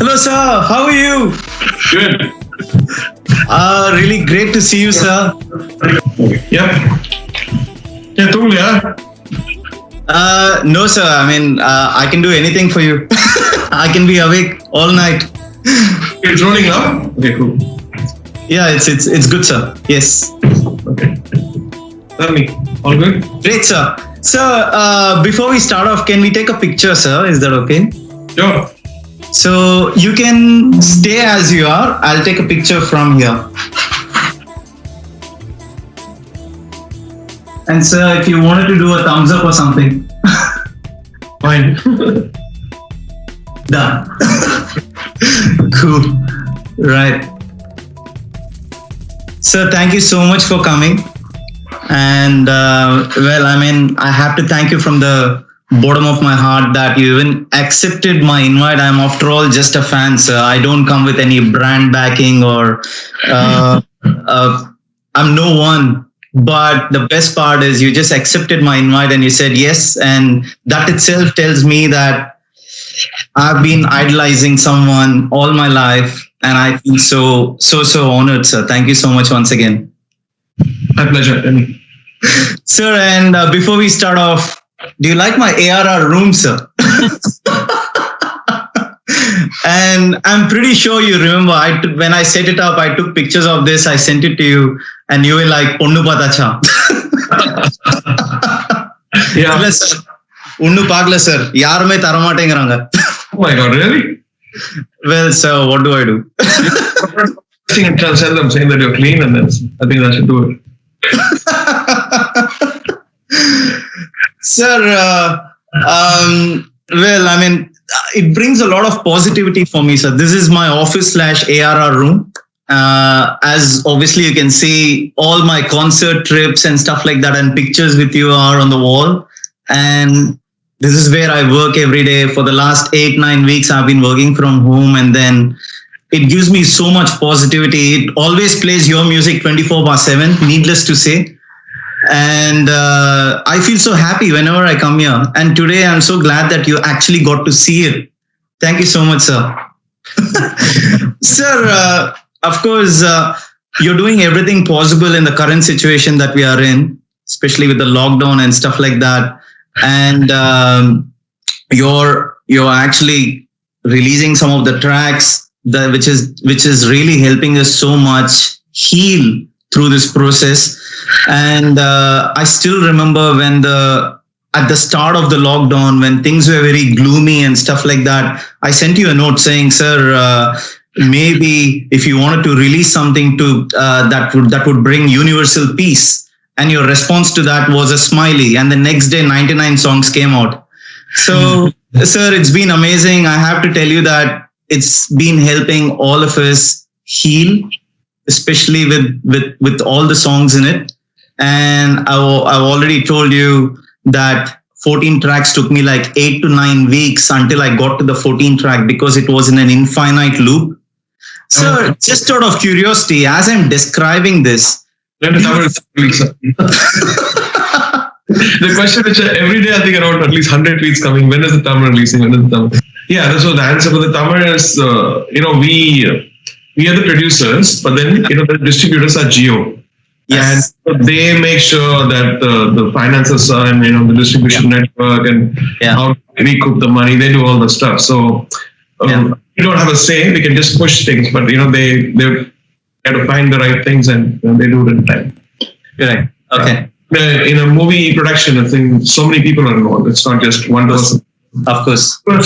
Hello, sir. How are you? Good. Really great to see you, sir. Yep. Yeah, totally. No, sir. I mean, I can do anything for you. I can be awake all night. It's rolling now? Okay, cool. Yeah, it's good, sir. Yes. Okay. Tell me. All good? Great, sir. Sir, before we start off, can we take a picture, sir? Is that okay? Sure. So you can stay as you are. I'll take a picture from here. And sir, if you wanted to do a thumbs up or something. Fine. Done. Cool. Right. Sir, thank you so much for coming. And I have to thank you from the bottom of my heart that you even accepted my invite. I'm after all just a fan, sir. I don't come with any brand backing or I'm no one. But the best part is you just accepted my invite and you said yes. And that itself tells me that I've been idolizing someone all my life. And I feel so honored, sir. Thank you so much once again. My pleasure. Tell me. Sir, and before we start off, do you like my ARR room, sir? And I'm pretty sure you remember, when I set it up, I took pictures of this, I sent it to you, and you were like, Ponnu patacha. Yeah. Unnu paakla, sir. Yarume taramatengiranga. Oh my God, really? Well, sir, what do I do? And tell them saying that you're clean, and then I think that should do it. Sir, it brings a lot of positivity for me, sir. This is my office / ARR room. As obviously you can see, all my concert trips and stuff like that and pictures with you are on the wall. And this is where I work every day. For the last 8-9 weeks, I've been working from home, and then it gives me so much positivity. It always plays your music 24/7, needless to say. And I feel so happy whenever I come here. And today I'm so glad that you actually got to see it. Thank you so much, sir. Sir, of course, you're doing everything possible in the current situation that we are in, especially with the lockdown and stuff like that. And you're actually releasing some of the tracks which is really helping us so much heal through this process. And I still remember when at the start of the lockdown, when things were very gloomy and stuff like that, I sent you a note saying, sir, maybe if you wanted to release something that would bring universal peace. And your response to that was a smiley. And the next day, 99 songs came out. So, sir, it's been amazing. I have to tell you that it's been helping all of us heal, especially with all the songs in it. And I've already told you that 14 tracks took me like 8 to 9 weeks until I got to the 14th track because it was in an infinite loop. So just out of curiosity, as I'm describing this, the question which every day I think around at least 100 tweets coming, when is the Tamil releasing? Yeah, so the answer for the Tamil is, we are the producers, but then, the distributors are Geo. yes. And they make sure that the finances are and, the distribution network and how we recoup the money, they do all the stuff. So we don't have a say, we can just push things, but, they have to find the right things and they do it in time. Correct. Okay. In a movie production, I think so many people are involved. It's not just one person. Of course. For a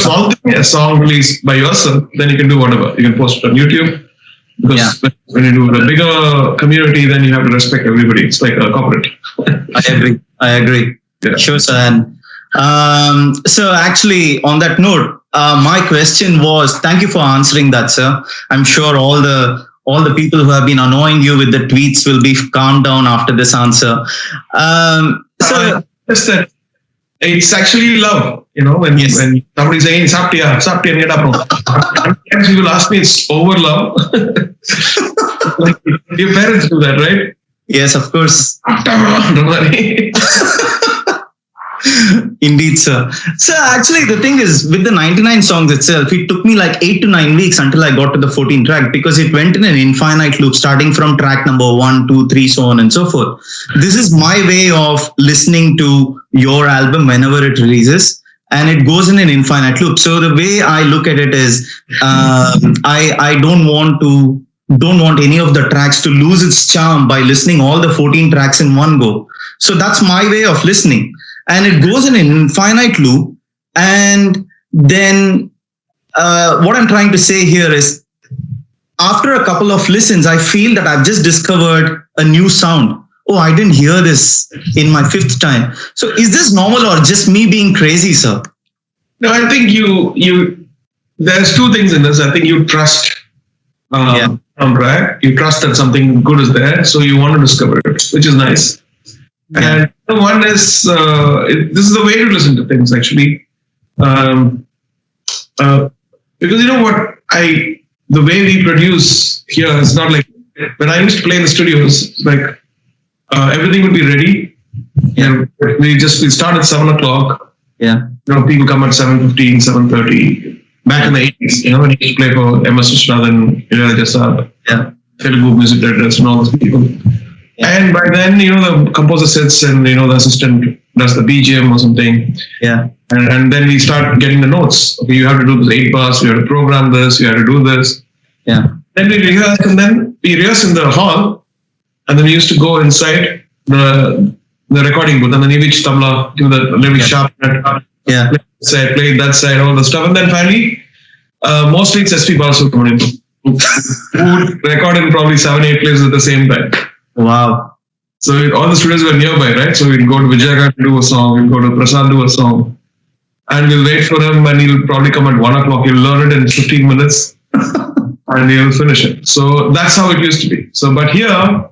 song released by yourself, then you can do whatever. You can post it on YouTube. Because when you do a bigger community, then you have to respect everybody. It's like a corporate. I agree. Yeah. Sure, sir. So actually, on that note, my question was, thank you for answering that, sir. I'm sure all the people who have been annoying you with the tweets will be calmed down after this answer. So just that it's actually love, when somebody's saying "Saptiya," sometimes you will ask me, it's over love. Like your parents do that, right? Yes, of course. Don't worry. Indeed, sir. So actually, the thing is, with the 99 songs itself, it took me like 8 to 9 weeks until I got to the 14 track, because it went in an infinite loop, starting from track number 1, 2, 3, so on and so forth. This is my way of listening to your album whenever it releases, and it goes in an infinite loop. So the way I look at it is, I don't want any of the tracks to lose its charm by listening all the 14 tracks in one go. So that's my way of listening. And it goes in an infinite loop. And then what I'm trying to say here is, after a couple of listens, I feel that I've just discovered a new sound. Oh, I didn't hear this in my fifth time. So is this normal or just me being crazy, sir? No, I think there's two things in this. I think you trust soundtrack. You trust that something good is there, so you want to discover it, which is nice. Yeah. And the one is, this is the way to listen to things, actually. Because you know what, the way we produce here is not like, when I used to play in the studios, like everything would be ready. Yeah. And we start at 7 o'clock. Yeah. You know, people come at 7:15, 7:30. Back in the 80s, you know, when he used to play for M.S. Vishwanathan, Jasad, Telugu music directors and all those people. Yeah. And by then, you know, the composer sits and, you know, the assistant does the BGM or something. Yeah. And then we start getting the notes. Okay, you have to do this 8 bars, you have to program this, you have to do this. Yeah. Then we rehearse, and then we rehearse in the hall, and then we used to go inside the recording booth, and then each tabla, give the little sharp, yeah, play that side, all the stuff, and then finally, mostly it's SP Balasubramanian, who would record in probably 7-8 places at the same time. Wow. So all the studios were nearby, right? So we'd go to Vijayaghat to do a song, we'd go to Prasad do a song, and we'll wait for him, and he'll probably come at 1 o'clock. He'll learn it in 15 minutes, and he'll finish it. So that's how it used to be. So, but here,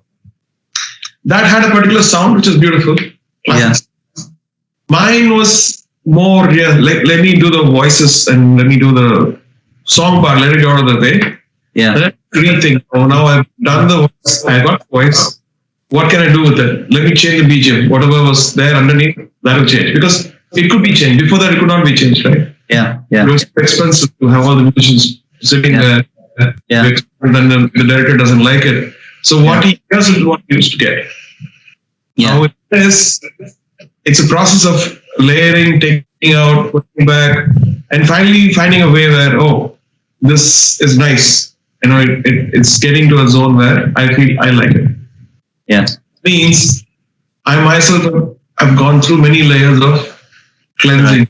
that had a particular sound which is beautiful. Yeah. Mine was more, let me do the voices and let me do the song part, let it go out of the way. Yeah. Then rethink. Oh, now I've done the voice, I got voice. What can I do with it? Let me change the BGM. Whatever was there underneath, that will change. Because it could be changed. Before that, it could not be changed, right? Yeah. Yeah. It was expensive to have all the musicians sitting there. Yeah. And then the director doesn't like it. So what he does is what he used to get. Yeah. Now it's a process of layering, taking out, putting back, and finally finding a way where, oh, this is nice. You know, it's getting to a zone where I feel I like it. Yeah. Means I myself have gone through many layers of cleansing,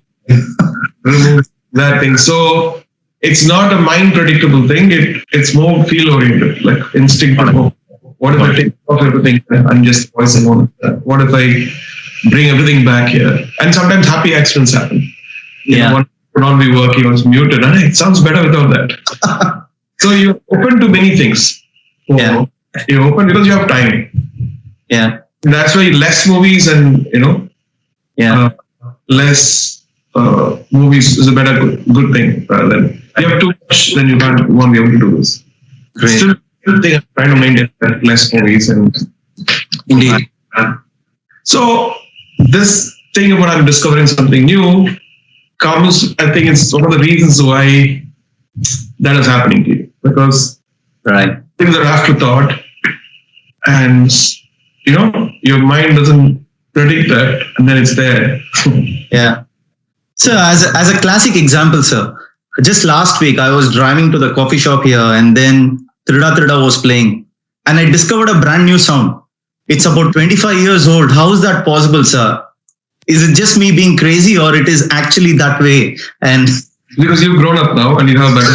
remove that thing. So it's not a mind predictable thing. It's more feel oriented, like instinctive. What if I take off everything and just voicing on it? What if I bring everything back here? And sometimes happy accidents happen. You know, one would not be working, or it's muted, and it sounds better without that. So you're open to many things. Yeah. You're open because you have time. Yeah. And that's why less movies and, you know, less movies is a better good thing rather than you have too much, then you won't be able to do this. Great. Still think I'm trying to maintain that less movies and indeed. So this thing about I'm discovering something new comes, I think it's one of the reasons why that is happening to you, because things are afterthought, and you know your mind doesn't predict that, and then it's there. Yeah. So as a classic example, sir, just last week I was driving to the coffee shop here, and then Trida was playing, and I discovered a brand new sound. It's about 25 years old. How is that possible, sir? Is it just me being crazy, or it is actually that way? And because you've grown up now and you have better.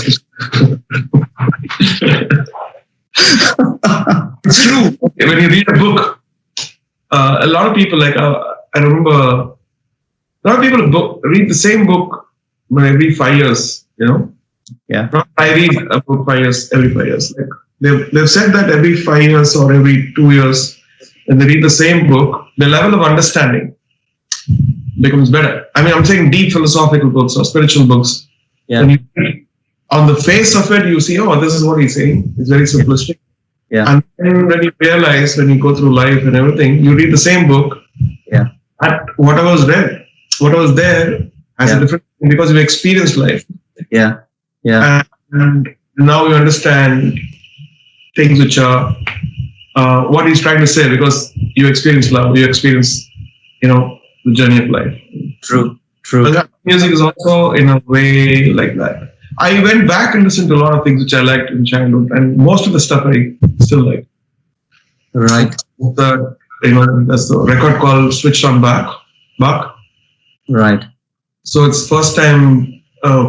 It's true. When you read a book, a lot of people, like I remember, a lot of people read the same book every 5 years. You know. Yeah. I read a book every 5 years. Like they've said that every 5 years or every 2 years, when they read the same book, the level of understanding becomes better. I mean, I'm saying deep philosophical books or spiritual books. Yeah. When you, on the face of it, you see, oh, this is what he's saying. It's very simplistic. Yeah. And then when you realize, when you go through life and everything, you read the same book. Yeah. At whatever is read. what was there has a different, because we experienced life. Yeah. And now you understand things which are what he's trying to say, because you experience love, you experience, the journey of life. True. But music is also in a way like that. I went back and listened to a lot of things which I liked in childhood, and most of the stuff I still like. Right. There's the record called Switched on Bach. Right. So it's first time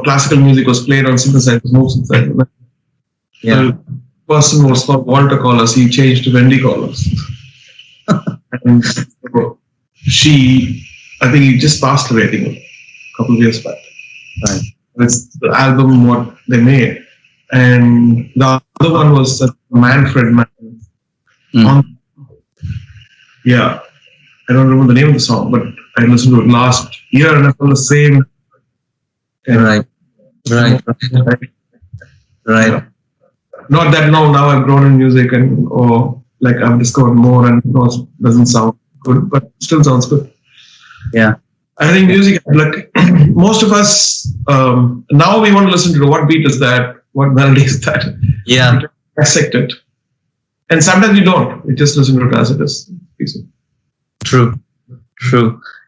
classical music was played on synthesizers, no synthesizers. Yeah. The person was called Walter Collins. He changed to Wendy Collins. And so I think he just passed away, I think, a couple of years back. Right. It's the album what they made. And the other one was Manfred Mann. Yeah. I don't remember the name of the song, but I listened to it last year and I felt the same. Right. Yeah. Not that now I've grown in music or I've discovered more and it doesn't sound good, but still sounds good. Yeah. I think music, most of us, now we want to listen to what beat is that, what melody is that. Yeah. We dissect it. And sometimes we don't. We just listen to it as it is. True.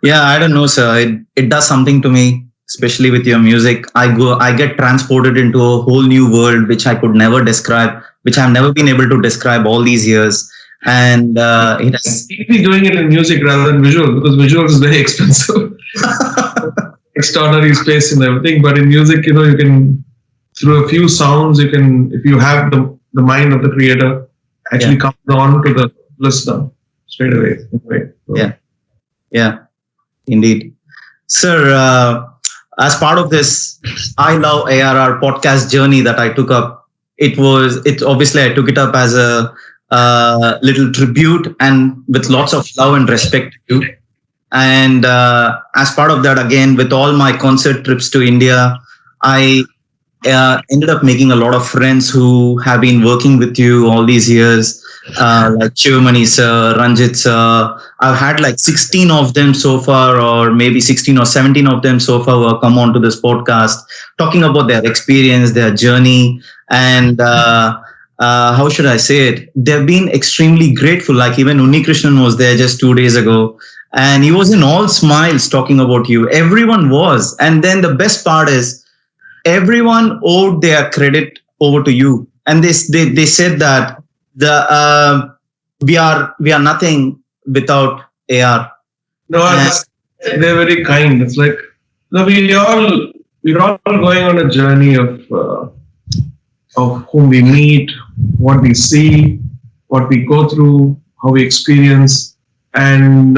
Yeah, I don't know, sir. It does something to me, especially with your music. I get transported into a whole new world, which I could never describe, which I've never been able to describe all these years. And it has be doing it in music rather than visual, because visual is very expensive. Extraordinary space and everything. But in music, you can, through a few sounds, if you have the mind of the creator, actually comes on to the listener straight away. So. Yeah, indeed. Sir, as part of this I Love ARR podcast journey that I took up, it's obviously I took it up as a little tribute and with lots of love and respect to you. And as part of that, again, with all my concert trips to India, I ended up making a lot of friends who have been working with you all these years, like Chivamani sir, Ranjit sir. I've had 16 of them so far, or maybe 16 or 17 of them so far, who have come on to this podcast talking about their experience, their journey, and how should I say it? They've been extremely grateful. Like even Unni Krishnan was there just 2 days ago, and he was in all smiles talking about you. Everyone was. And then the best part is everyone owed their credit over to you. And they said that we are nothing without AR. No, they're very kind. It's like, we're all going on a journey of whom we meet, what we see, what we go through, how we experience. And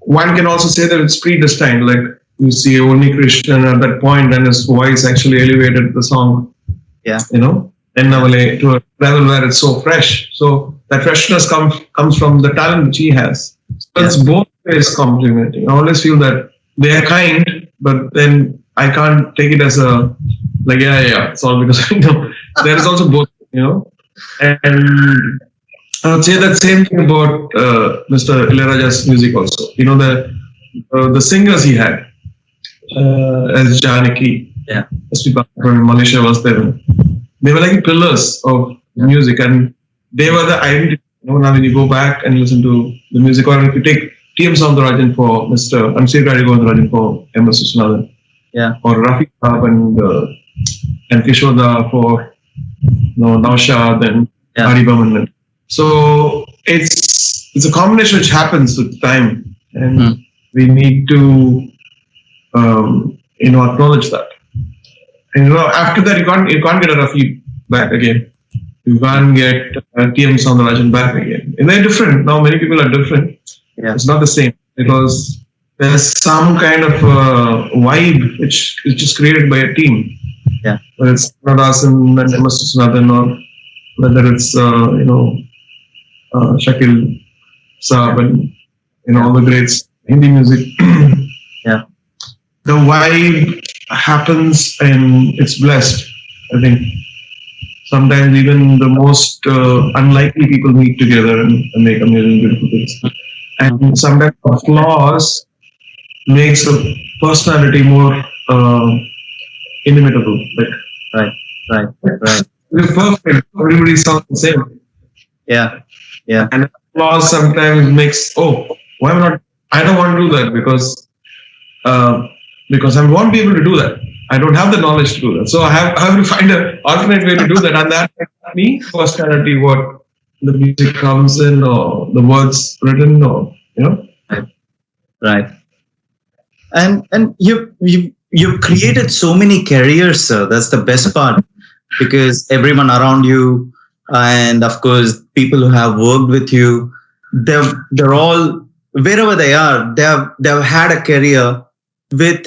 one can also say that it's predestined. Like you see Unni Krishnan at that point, and his voice actually elevated the song. Yeah. Ennavale, to a level where it's so fresh. So that freshness comes from the talent which he has. So it's both ways complimenting. I always feel that they are kind, but then I can't take it as it's all because there is also both, and I would say that same thing about Mr. Ilayaraja's music also. The singers he had, as Janaki, from Malaysia was there. They were like pillars of music, and they were the identity. Now when you go back and listen to the music, or if you take T.M. Soundarajan for Mr. Sreekanth Govindarajan for M.S. Viswanathan, or Rafi Saab and Kishoda for Naushad and Aribaman. So it's a combination which happens with time, and we need to acknowledge that. And after that, you can't get a Rafi back again. You can't get T.M. Soundarajan back again. And they're different. Now many people are different. Yeah. It's not the same, because there's some kind of vibe which is just created by a team. Yeah. Whether it's Nadasan and M.S. Viswanathan, or whether it's Shakil Saab and all the greats, Hindi music. The vibe happens and it's blessed, I think. Sometimes even the most unlikely people meet together and make amazing, beautiful things. And sometimes the flaws makes a personality more inimitable. Right, right, right. We're perfect. Everybody sounds the same. Yeah, yeah. And applause sometimes makes, why am I not? I don't want to do that because I won't be able to do that. I don't have the knowledge to do that. So I have to find an alternate way to do that. And that makes me personality what the music comes in or the words written or, Right. And you've created so many careers, sir. That's the best part, because everyone around you, and of course people who have worked with you, they're all, wherever they are, they've had a career with,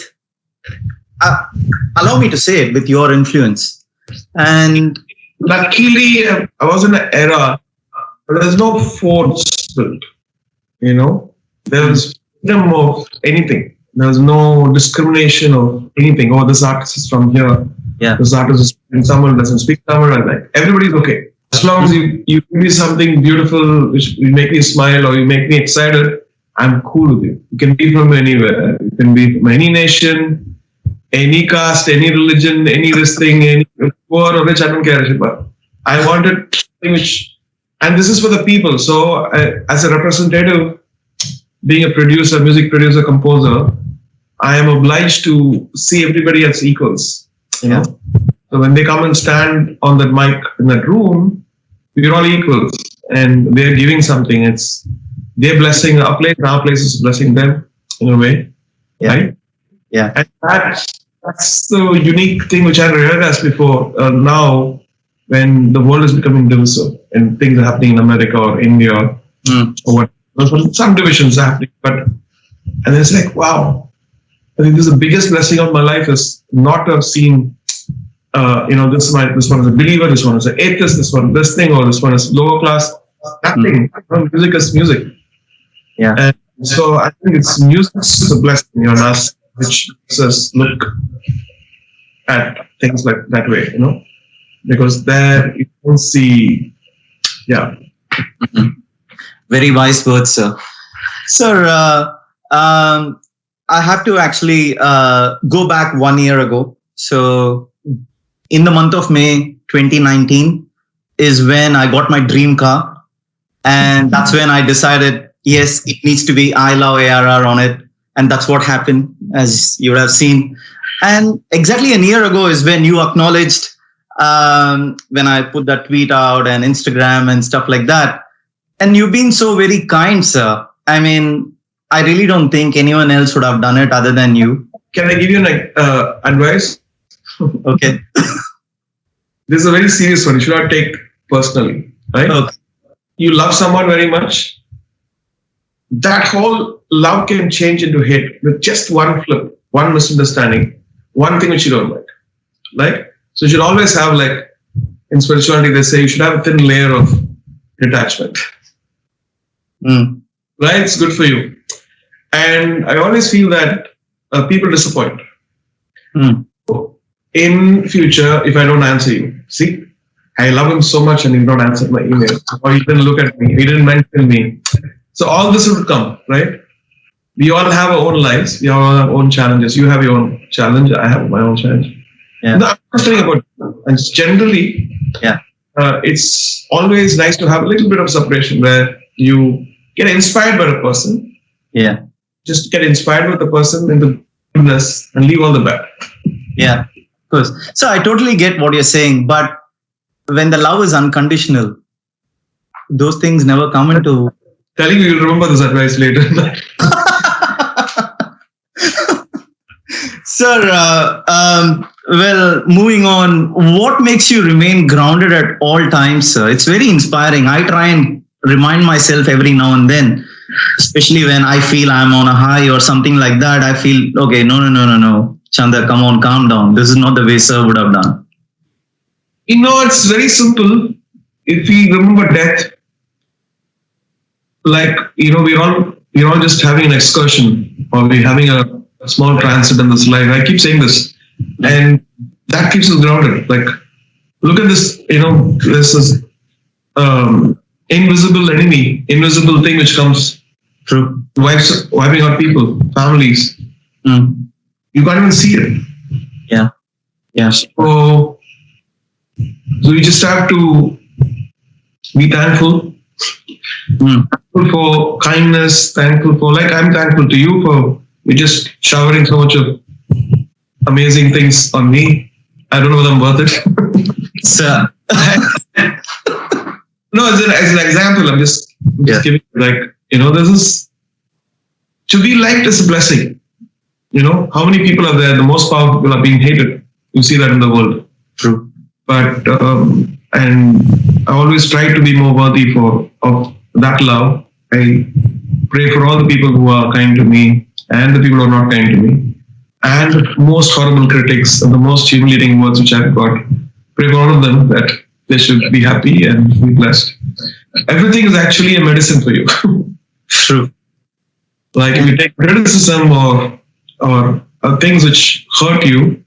allow me to say it, with your influence. And luckily, I was in an era where there's no force built. There's freedom of anything. There's no discrimination of anything. Oh, this artist is from here. Yeah. This artist is from someone who doesn't speak Tamil. And like everybody's okay. As long as you give me something beautiful, which will make me smile or you make me excited, I'm cool with you. You can be from anywhere. You can be from any nation, any caste, any religion, any this thing, any poor or rich, I don't care. But I wanted something which, and this is for the people. So as a representative, being a producer, music producer, composer, I am obliged to see everybody as equals. Yeah. So when they come and stand on that mic in that room, we're all equals, and they're giving something. It's they're blessing our place is blessing them in a way, right? Yeah. And that's the unique thing which I realized before. Now, when the world is becoming divisive and things are happening in America or India or what, some divisions are happening, and it's like, wow, I think this is the biggest blessing of my life is not to have seen. This one is a believer, this one is an atheist, this one this thing, or this one is lower class. Nothing. Music is music. Yeah. And so I think it's music is a blessing on us, which makes us look at things like that way, because there you don't see, Very wise words, sir. Sir, I have to actually go back 1 year ago. So in the month of May 2019 is when I got my dream car. And that's when I decided, yes, it needs to be I Love ARR on it. And that's what happened, as you would have seen. And exactly a year ago is when you acknowledged, when I put that tweet out and Instagram and stuff like that. And you've been so very kind, sir. I mean, I really don't think anyone else would have done it other than you. Can I give you advice? Okay. This is a very serious one. You should not take personally, right? Okay. You love someone very much. That whole love can change into hate with just one flip, one misunderstanding, one thing which you don't like. Right? So you should always have, like in spirituality, they say you should have a thin layer of detachment. Right? It's good for you. And I always feel that people disappoint. In future, if I don't answer you, see, I love him so much and he don't answer my email, or he didn't look at me, he didn't mention me. So all this will come, right? We all have our own lives, we all have our own challenges. You have your own challenge, I have my own challenge. Yeah. No, I'm not saying about, and generally, it's always nice to have a little bit of separation where you get inspired by a person. Yeah. Just get inspired with the person in the goodness and leave all the bad. Yeah, of course. So I totally get what you're saying, but when the love is unconditional, those things never come into. Telling you, you'll remember this advice later. Sir, well, moving on, what makes you remain grounded at all times, sir? It's very inspiring. I try and remind myself every now and then, especially when I feel I'm on a high or something like that. I feel, okay, no. Chanda, come on, calm down. This is not the way sir would have done. It's very simple. If we remember death, like, we're all just having an excursion, or we're having a small transit in this life. I keep saying this, and that keeps us grounded. Like, look at this, this is invisible enemy, invisible thing which comes through wiping out people, families, Mm. You can't even see it. Yeah. Yeah. So you just have to be thankful. Thankful for kindness, thankful for, like, I'm thankful to you for you just showering so much of amazing things on me. I don't know whether I'm worth it. Sir. No, as an example, I'm just giving, like, this is, to be liked is a blessing. How many people are there? The most powerful people are being hated. You see that in the world. True. But, and I always try to be more worthy of that love. I pray for all the people who are kind to me and the people who are not kind to me. And the most horrible critics and the most humiliating words which I've got. Pray for all of them that they should be happy and be blessed. Everything is actually a medicine for you. True. Like, if you take criticism or things which hurt you,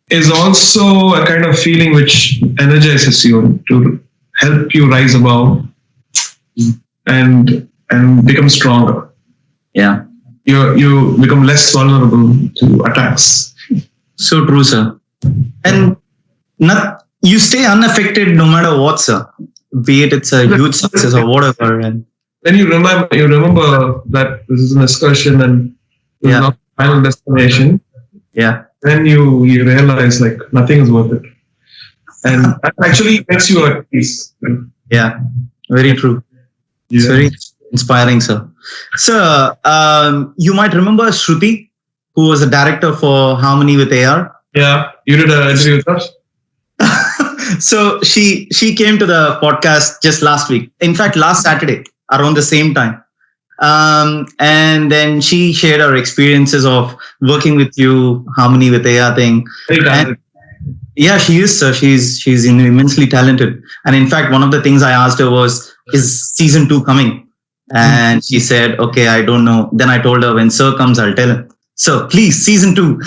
is also a kind of feeling which energizes you to help you rise above and become stronger. Yeah. You become less vulnerable to attacks. So true, sir. And you stay unaffected no matter what, sir. Be it's a huge success or whatever. And then you remember that this is an excursion and this is not the final destination. Yeah. Then you realize, like, nothing is worth it. And that actually makes you at peace. Yeah. Very true. Yeah. It's very inspiring, sir. Sir, you might remember Shruti, who was a director for Harmony with AR. Yeah. You did an interview with us? So she came to the podcast just last week. In fact, last Saturday, around the same time. And then she shared her experiences of working with you, Harmony with AR thing. And yeah, she is, sir. She's immensely talented. And in fact, one of the things I asked her was, is season 2 coming? And she said, okay, I don't know. Then I told her, when Sir comes, I'll tell him. So please, season 2.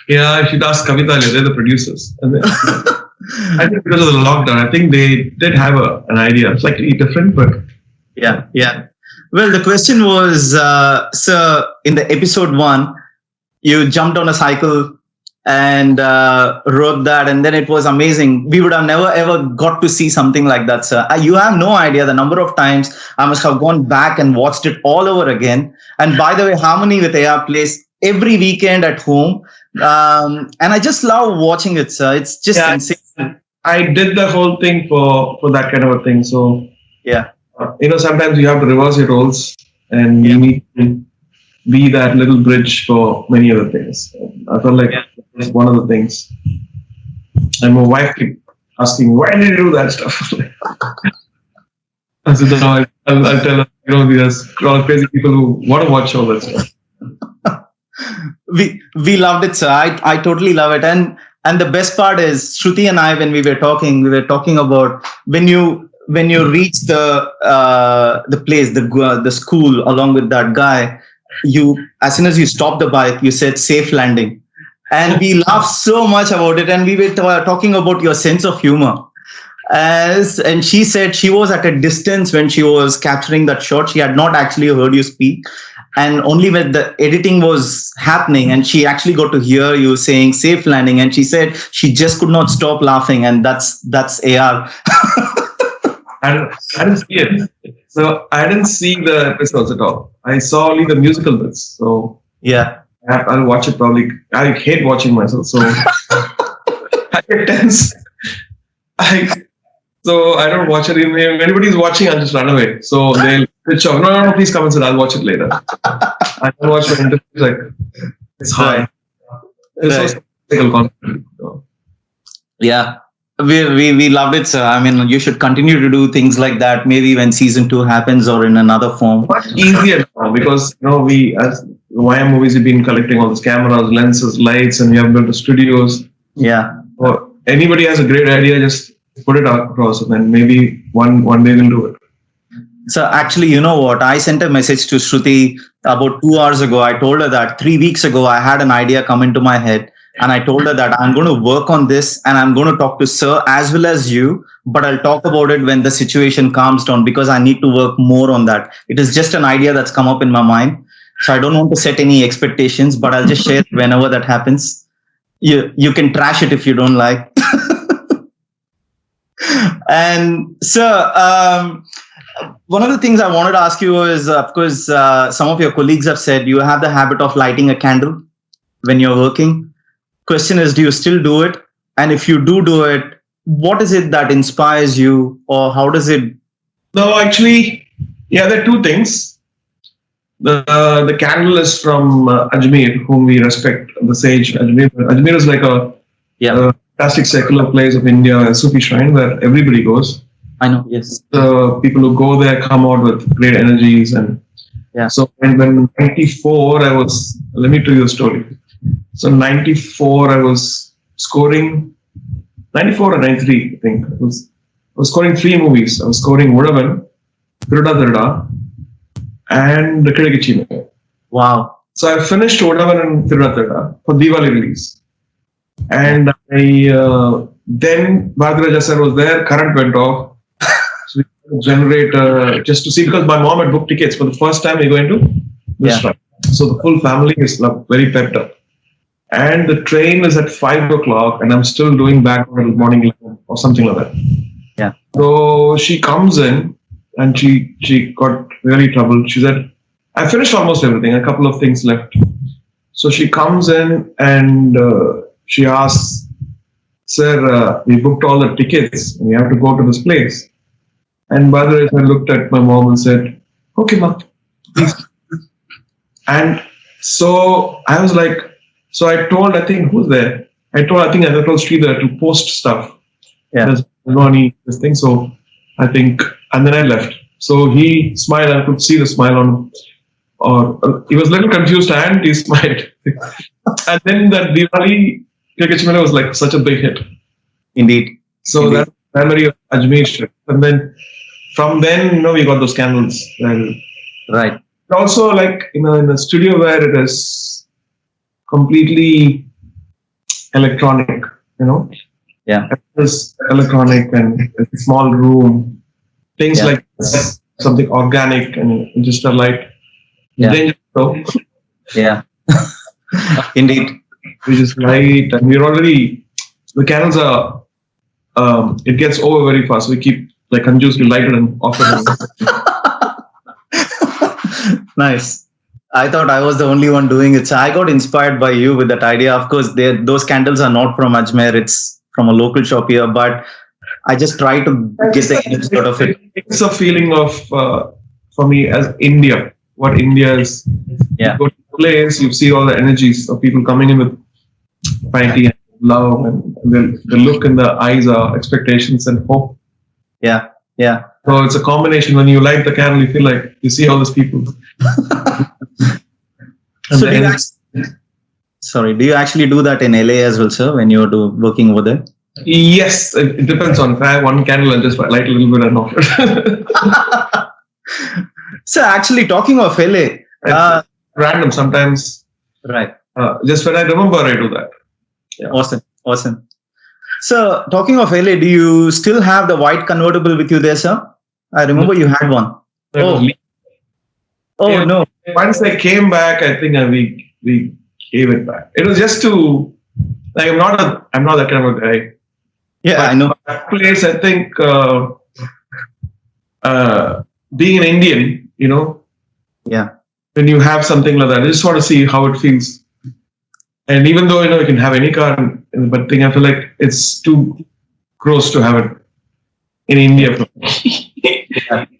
Yeah, I should ask Kavita. They're the producers. And I think because of the lockdown, I think they did have an idea, slightly different, but yeah. Well, the question was, sir, in the episode 1, you jumped on a cycle and wrote that, and then it was amazing. We would have never ever got to see something like that, sir. You have no idea the number of times I must have gone back and watched it all over again. And by the way, Harmony with AR plays every weekend at home. And I just love watching it, sir. It's just insane. I did the whole thing for that kind of a thing. So yeah, sometimes you have to reverse your roles, and you need to be that little bridge for many other things. I felt like that's one of the things. And my wife kept asking, "Why did you do that stuff?" I said, "No, I'll tell her. There's a lot of crazy people who want to watch all that stuff." We loved it, sir. I totally love it. And the best part is, Shruti and I, when we were talking about when you reach the place, the school, along with that guy, as soon as you stopped the bike, you said safe landing. And we laughed so much about it. And we were talking about your sense of humor. And she said she was at a distance when she was capturing that shot. She had not actually heard you speak. And only when the editing was happening, and she actually got to hear you saying safe landing. And she said she just could not stop laughing. And that's AR. I didn't see it. So I didn't see the episodes at all. I saw only the musical bits. So yeah, I'll watch it probably. I hate watching myself. So I get tense. So I don't watch it. If anybody's watching, I'll just run away. So they'll switch off. No, please come and sit. I'll watch it later. I don't watch the interviews. Like, it's hard. It's so confident. Yeah. We loved it, sir. I mean, you should continue to do things like that. Maybe when season 2 happens or in another form. Much easier now because we as YM Movies have been collecting all these cameras, lenses, lights, and we have built the studios. Yeah. Or anybody has a great idea, just put it across, and then maybe one day we'll do it. So actually, you know what? I sent a message to Shruti about 2 hours ago. I told her that 3 weeks ago I had an idea come into my head. And I told her that I'm going to work on this and I'm going to talk to Sir as well as you, but I'll talk about it when the situation calms down because I need to work more on that. It is just an idea that's come up in my mind. So I don't want to set any expectations, but I'll just share it whenever that happens. You can trash it if you don't like. And so one of the things I wanted to ask you is, of course, some of your colleagues have said you have the habit of lighting a candle when you're working. Question is, do you still do it? And if you do it, what is it that inspires you, or how does it? No, actually, yeah, there are two things. The candle is from Ajmer, whom we respect, the sage Ajmer. Ajmer is like a fantastic secular place of India, a Sufi shrine where everybody goes. I know, yes. The people who go there come out with great energies. And so when 94, let me tell you a story. So 94, I was scoring, 94 or 93, I think. I was scoring 3 movies. I was scoring Uravan, Thiruda Thiruda, and The Kidakachime. Wow. So I finished Uravan and Thiruda Thiruda for Diwali release. And then Bhadraja sir was there, current went off. So we generate just to see, because my mom had booked tickets for the first time we go into this ride. So the full family is very pepped up. And the train is at 5 o'clock and I'm still doing back morning 11 or something like that. Yeah. So she comes in and she got really troubled. She said, I finished almost everything, a couple of things left. So she comes in and she asks, sir, we booked all the tickets and we have to go to this place. And Badra looked at my mom and said, okay, ma, please. And so I was like, so I told, I think, who's there? I told Sridhar to post stuff. Yeah. There's no any this thing. So I think, and then I left. So he smiled. I could see the smile on him. Or he was a little confused and he smiled. And then that Diwali Kidakachime was like such a big hit. Indeed. So Indeed. that's the memory of Ajmer. And then from then, we got those candles. And right. Also, like, in a studio where it is completely electronic, Yeah. It's electronic and a small room, things like something organic and just a light. Yeah. Yeah. Indeed. We just light and we're already, the candles are, it gets over very fast. We keep, like Anju's, we light it and off it. Nice. I thought I was the only one doing it. So I got inspired by you with that idea. Of course, those candles are not from Ajmer. It's from a local shop here, but I just try to get the energy out of it. It's a feeling of, for me, as India, what India is. Yeah. You go to a place, you see all the energies of people coming in with piety and love, and the look in the eyes are expectations and hope. Yeah. Yeah. So it's a combination. When you light the candle, you feel like you see all these people. So do you actually do that in LA as well, sir, when you're working over there? Yes, it depends on. If I have one candle, I'll just light a little bit and off it. So actually, talking of LA, random sometimes. Right. Just when I remember, I do that. Yeah. Awesome. So talking of LA, do you still have the white convertible with you there, sir? I remember you had one. No. Once I came back, I think we gave it back. It was just to, like, I'm not that kind of a guy. Yeah, but I know. That place, I think, being an Indian, Yeah. when you have something like that, I just want to see how it feels. And even though, you can have any car, but I feel like it's too gross to have it in India.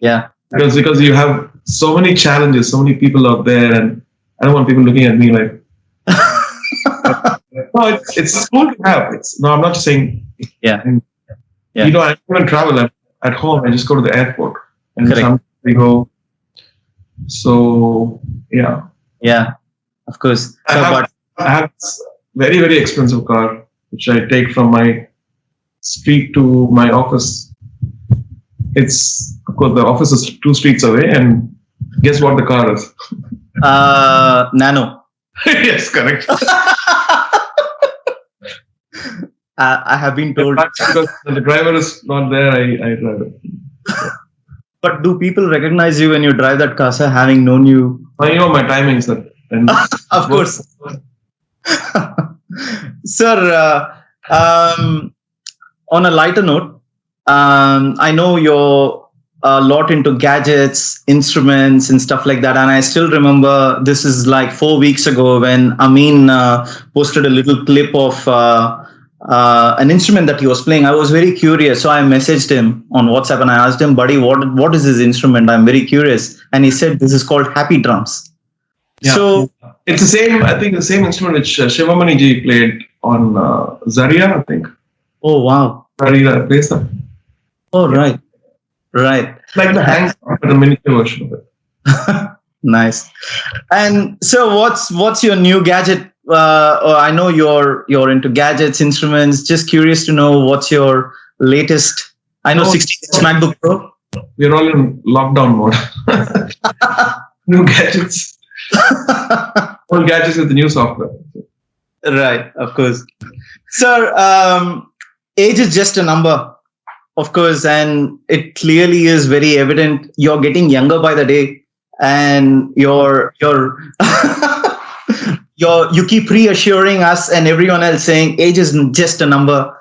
Yeah. Because you have so many challenges, so many people out there, and I don't want people looking at me like. No, it's cool to have. I'm not just saying. Yeah. I don't even travel at home. I just go to the airport and sometimes we go. So yeah. Yeah, of course. I have very, very expensive car which I take from my street to my office. It's, of course, the office is 2 streets away, and guess what the car is? Nano. Yes, correct. I have been told. Because the driver is not there, I drive it. But do people recognize you when you drive that car, sir, having known you You know my timings. And Of course. Sir, on a lighter note, I know you're a lot into gadgets, instruments, and stuff like that. And I still remember this is like 4 weeks ago when Amin posted a little clip of an instrument that he was playing. I was very curious, so I messaged him on WhatsApp and I asked him, "Buddy, what is this instrument? I'm very curious." And he said, "This is called Happy Drums." Yeah. So it's the same. I think the same instrument which Shivamani ji played on Zaria. I think. Oh wow! Zaria plays that. Oh right. It's like the hands, the miniature version of it. Nice. And so, what's your new gadget? I know you're into gadgets, instruments. Just curious to know what's your latest. I know 16-inch MacBook Pro. We're all in lockdown mode. New gadgets. All gadgets with the new software. Right, of course. Sir, age is just a number. Of course, and it clearly is very evident. You're getting younger by the day, and you keep reassuring us and everyone else saying age is just a number.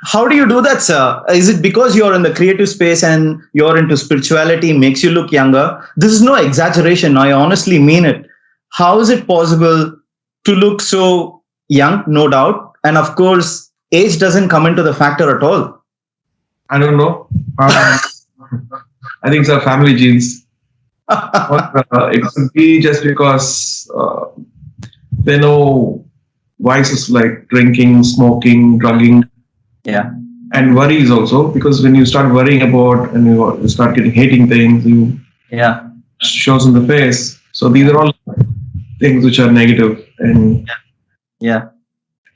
How do you do that, sir? Is it because you're in the creative space and you're into spirituality makes you look younger? This is no exaggeration. I honestly mean it. How is it possible to look so young? No doubt, and of course, age doesn't come into the factor at all. I don't know. I think it's our family genes. It could be just because they know vices like drinking, smoking, drugging. Yeah. And worries also, because when you start worrying about and you start hating things, shows in the face. So these are all things which are negative. And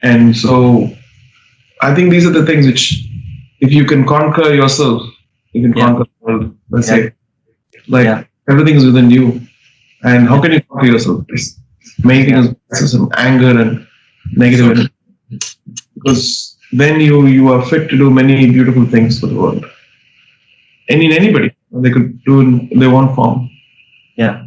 and so I think these are the things which, if you can conquer yourself, you can conquer the world. Let's say, everything is within you. And how can you conquer yourself? It's many things, some anger and negative energy. Because then you are fit to do many beautiful things for the world. And in anybody, they could do in their own form. Yeah.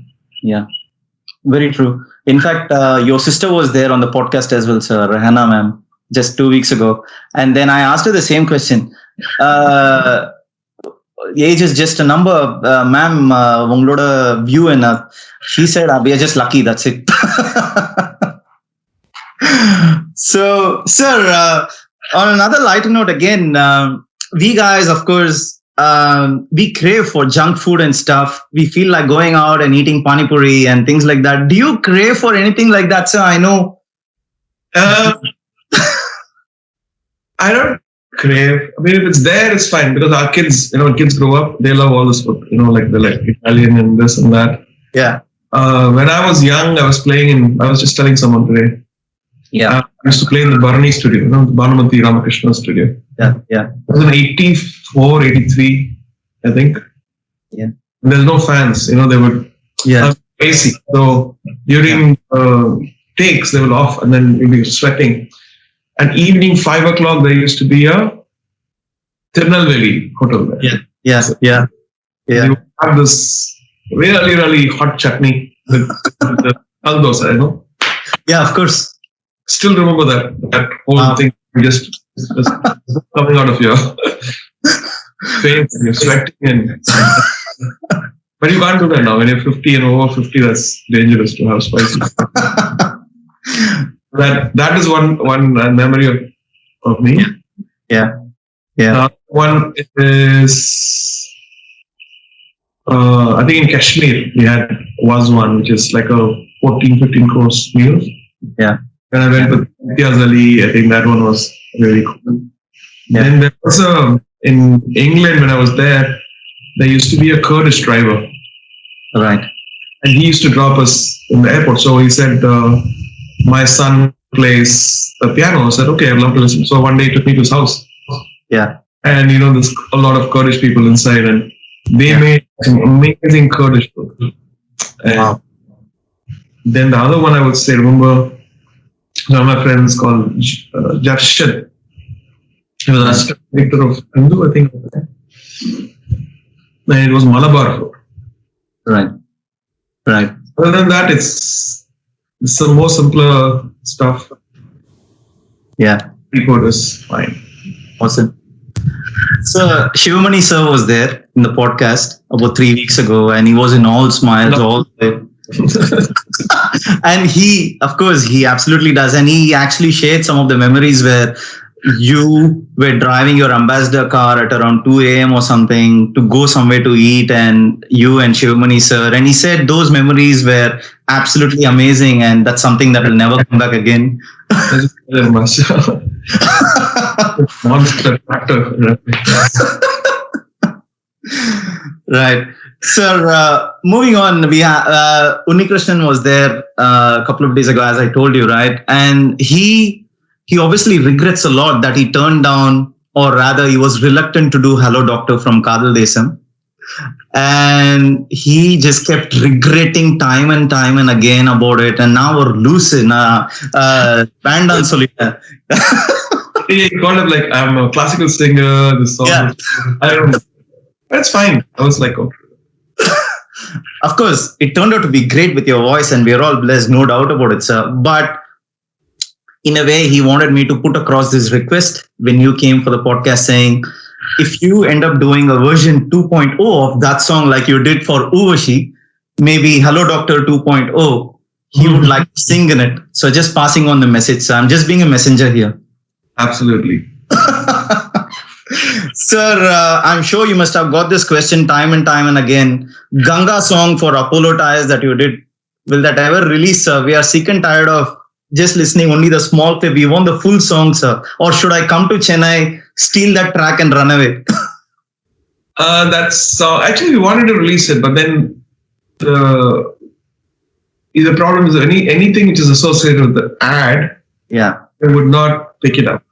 Very true. In fact, your sister was there on the podcast as well, sir, Rahana ma'am, just 2 weeks ago. And then I asked her the same question. Age is just a number, ma'am, ungaloda view. And she said, we are just lucky, that's it. So, sir, on another lighter note again, we guys, of course, we crave for junk food and stuff. We feel like going out and eating pani puri and things like that. Do you crave for anything like that, sir? I know. I don't crave. I mean, if it's there, it's fine, because our kids, when kids grow up, they love all this food, like they like Italian and this and that. Yeah. When I was young, I was just telling someone today. Yeah. I used to play in the Bharani studio, the Bhanumati Ramakrishna studio. Yeah. It was in 84, 83, I think. Yeah. And there's no fans, they would AC. So during takes, they will off and then you'll be sweating. And evening 5 o'clock, there used to be a Tirunelveli hotel there. Yeah. They would have this really, really hot chutney with the dosa, Yeah, of course. Still remember that whole thing just coming out of your face and you're sweating. But you can't do that now. When you're 50 and over 50, that's dangerous to have spicy. That is one memory of me. Yeah. One is, I think in Kashmir, was one, which is like a 14-15 course meal. Yeah. When I went with Imtiaz Ali, I think that one was really cool. Yeah. Then there was in England, when I was there used to be a Kurdish driver. Right. And he used to drop us in the airport. So he said, my son plays the piano. I said, okay, I'd love to listen. So one day he took me to his house. Yeah. And there's a lot of Kurdish people inside, and they made some amazing Kurdish food. Wow. Then the other one I would say, remember, one of my friends called Jamshed. He was a director of Hindu, I think. And it was Malabar food. Right. Other than that, it's the more simpler stuff. Yeah. Report is fine. Awesome. So Shivamani sir was there in the podcast about 3 weeks ago, and he was in all smiles, all and he, of course, he absolutely does, and he actually shared some of the memories where you were driving your ambassador car at around 2 a.m. or something to go somewhere to eat, and you and Shivamani sir, and he said those memories were absolutely amazing, and that's something that will never come back again. Thank you very much. Monster tractor. Right. Sir, moving on, we have Unnikrishnan was there a couple of days ago, as I told you, right? And he obviously regrets a lot that he turned down, or rather, he was reluctant to do Hello Doctor from Kadal Desam. And he just kept regretting time and again about it. And now we're loose in band on Solita. He called it like, I'm a classical singer. This song. Yeah. I don't know. That's fine. I was like, okay. Of course, it turned out to be great with your voice, and we're all blessed, no doubt about it, sir. But in a way, he wanted me to put across this request when you came for the podcast, saying, if you end up doing a version 2.0 of that song like you did for Uvashi, maybe Hello Doctor 2.0, he would like to sing in it. So just passing on the message, sir. I'm just being a messenger here. Absolutely. Sir, I'm sure you must have got this question time and again. Ganga song for Apollo Tires that you did, will that ever release, sir? We are sick and tired of just listening only the small clip. We want the full song, sir. Or should I come to Chennai, steal that track and run away? That's actually we wanted to release it, but then the problem is anything which is associated with the ad, yeah, they would not pick it up.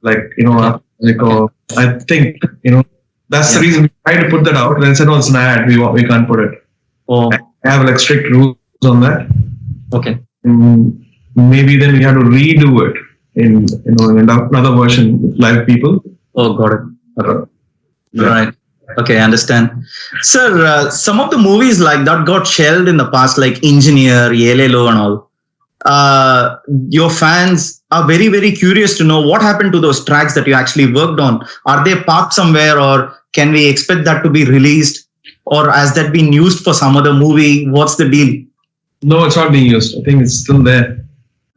I think that's the reason we tried to put that out. And then said, no, it's an ad. We can't put it. Oh, I have like strict rules on that. Okay. Maybe then we have to redo it in another version with live people. Oh, got it. Okay. Yeah. Right. Okay, I understand. Sir, some of the movies like that got shelved in the past, like Engineer, Yelelo and all. Your fans are very, very curious to know what happened to those tracks that you actually worked on. Are they parked somewhere, or can we expect that to be released, or has that been used for some other movie? What's the deal? No, it's not being used. I think it's still there.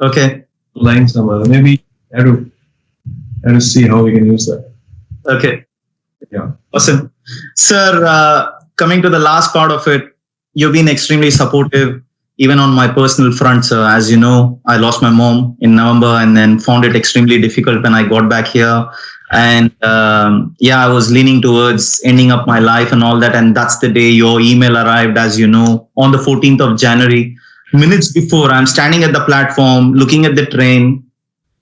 Okay. Lying somewhere. Maybe I have to see how we can use that. Okay. Yeah. Awesome. Sir, coming to the last part of it, you've been extremely supportive, even on my personal front, sir. As you know, I lost my mom in November and then found it extremely difficult when I got back here. And I was leaning towards ending up my life and all that. And that's the day your email arrived, as you know, on the 14th of January. Minutes before, I'm standing at the platform, looking at the train,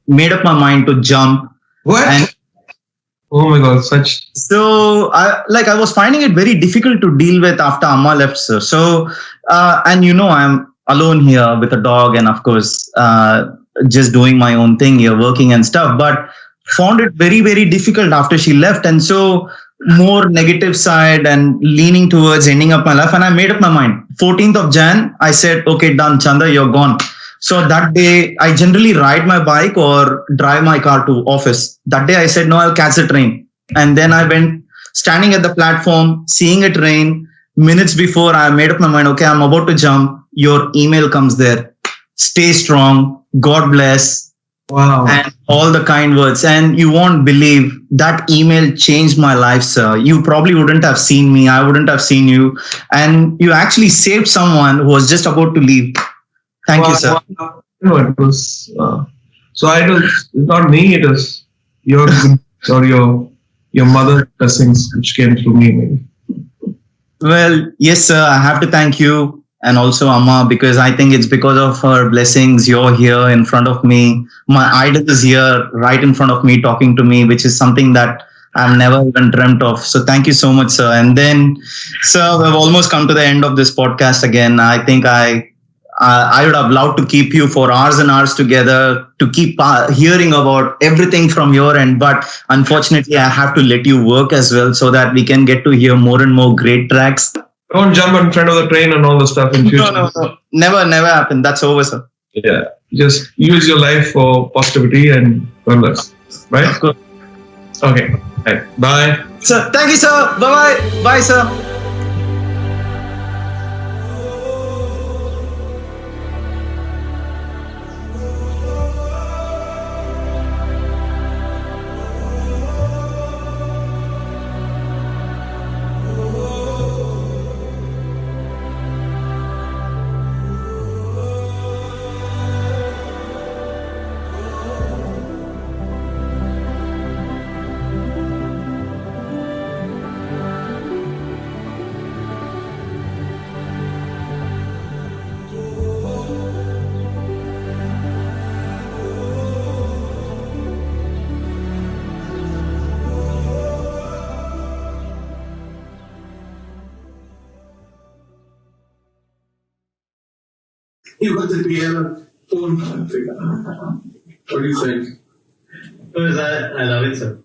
made up my mind to jump. What? And oh my God, So I was finding it very difficult to deal with after Amma left, sir. So, I'm alone here with a dog and of course, just doing my own thing here, working and stuff, but found it very, very difficult after she left. And so more negative side and leaning towards ending up my life. And I made up my mind. 14th of Jan, I said, okay, done, Chanda, you're gone. So that day, I generally ride my bike or drive my car to office. That day, I said, no, I'll catch the train. And then I went standing at the platform, seeing it rain. Minutes before, I made up my mind, okay, I'm about to jump. Your email comes there. Stay strong. God bless. Wow. And all the kind words. And you won't believe that email changed my life, sir. You probably wouldn't have seen me. I wouldn't have seen you. And you actually saved someone who was just about to leave. Thank you, sir. No, it was so. It's not me. It is your or your mother's blessings which came through me. Maybe. Well, yes, sir. I have to thank you and also Amma, because I think it's because of her blessings you're here in front of me. My idol is here right in front of me talking to me, which is something that I've never even dreamt of. So thank you so much, sir. And then, sir, we've almost come to the end of this podcast again. I think I would have loved to keep you for hours and hours together to keep hearing about everything from your end. But unfortunately, I have to let you work as well so that we can get to hear more and more great tracks. Don't jump in front of the train and all the stuff in future. No. Never happened. That's over, sir. Yeah. Just use your life for positivity and wellness. Right? Good. Okay. Right. Bye. Sir, thank you, sir. Bye-bye. Bye, sir. He was the PL phone figure. What do you think? I love it, sir.